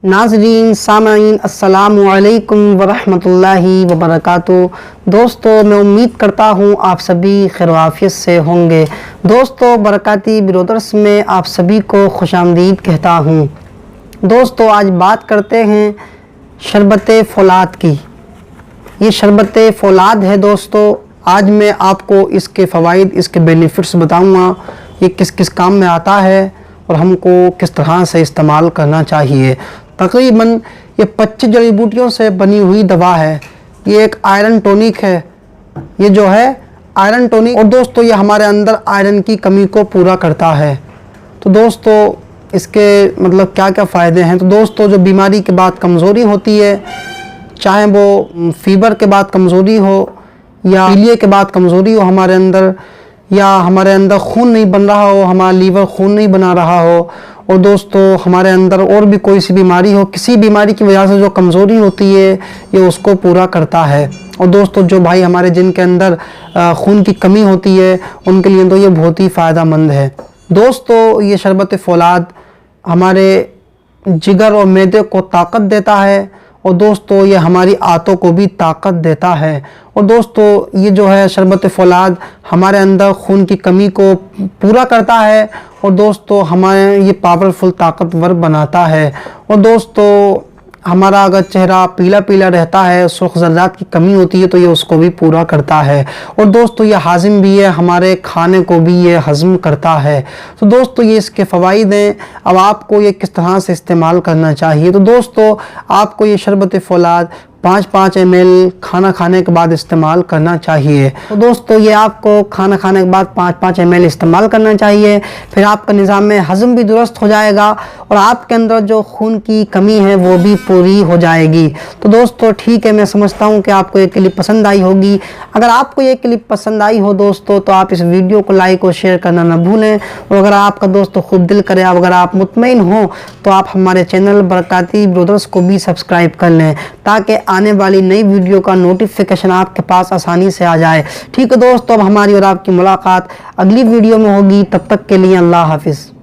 नाज़रीन सामाईन अस्सलामु अलैकुम वरहमतुल्लाहि वबरकातुहू। दोस्तों, मैं उम्मीद करता हूँ आप सभी खैर-ओ-आफ़ियत से होंगे। दोस्तों, बरकाती ब्रदर्स में आप सभी को खुशामदीद कहता हूँ। दोस्तों, आज बात करते हैं शरबत फौलाद की। ये शरबत फौलाद है। दोस्तों, आज मैं आपको इसके फ़वाइद, इसके बेनिफिट्स बताऊँगा, ये किस किस काम में आता है और हमको किस तरह से इस्तेमाल करना चाहिए। तकरीबन ये 25 जड़ी बूटियों से बनी हुई दवा है। ये एक आयरन टॉनिक है। ये जो है आयरन टॉनिक, और दोस्तों ये हमारे अंदर आयरन की कमी को पूरा करता है। तो दोस्तों, इसके मतलब क्या क्या फ़ायदे हैं। तो दोस्तों, जो बीमारी के बाद कमज़ोरी होती है, चाहे वो फीवर के बाद कमज़ोरी हो या पीलिए के बाद कमज़ोरी हो हमारे अंदर, या हमारे अंदर खून नहीं बन रहा हो, हमारा लीवर खून नहीं बना रहा हो, और दोस्तों हमारे अंदर और भी कोई सी बीमारी हो, किसी बीमारी की वजह से जो कमज़ोरी होती है ये उसको पूरा करता है। और दोस्तों, जो भाई हमारे जिनके अंदर खून की कमी होती है उनके लिए तो ये बहुत ही फ़ायदेमंद है। दोस्तों, ये शरबत फौलाद हमारे जिगर और मैदे को ताकत देता है, और दोस्तों ये हमारी आंतों को भी ताकत देता है। और दोस्तों, ये जो है शरबत फौलाद हमारे अंदर खून की कमी को पूरा करता है, और दोस्तों हमारे ये पावरफुल ताकतवर बनाता है। और दोस्तों, हमारा अगर चेहरा पीला पीला रहता है, सुर्ख ज़र्रात की कमी होती है, तो ये उसको भी पूरा करता है। और दोस्तों, ये हाजिम भी है, हमारे खाने को भी ये हज़म करता है। तो दोस्तों, ये इसके फ़वाइद हैं। अब आपको ये किस तरह से इस्तेमाल करना चाहिए। तो दोस्तों, आपको ये शरबत फौलाद 5-5 ml खाना खाने के बाद इस्तेमाल करना चाहिए। तो दोस्तों, ये आपको खाना खाने के बाद 5-5 ml इस्तेमाल करना चाहिए। फिर आपका निज़ाम में हज़म भी दुरुस्त हो जाएगा, और आपके अंदर जो खून की कमी है वो भी पूरी हो जाएगी। तो दोस्तों, ठीक है, मैं समझता हूँ कि आपको ये क्लिप पसंद आई होगी। अगर आपको ये क्लिप पसंद आई हो दोस्तों, तो आप इस वीडियो को लाइक और शेयर करना ना भूलें। और अगर आपका दोस्तों खुद दिल करे, अगर आप मुतमईन हो, तो आप हमारे चैनल बरकाती ब्रदर्स को भी सब्सक्राइब कर लें, ताकि आने वाली नई वीडियो का नोटिफिकेशन आपके पास आसानी से आ जाए। ठीक है दोस्तों, अब हमारी और आपकी मुलाकात अगली वीडियो में होगी। तब तक के लिए अल्लाह हाफिज़।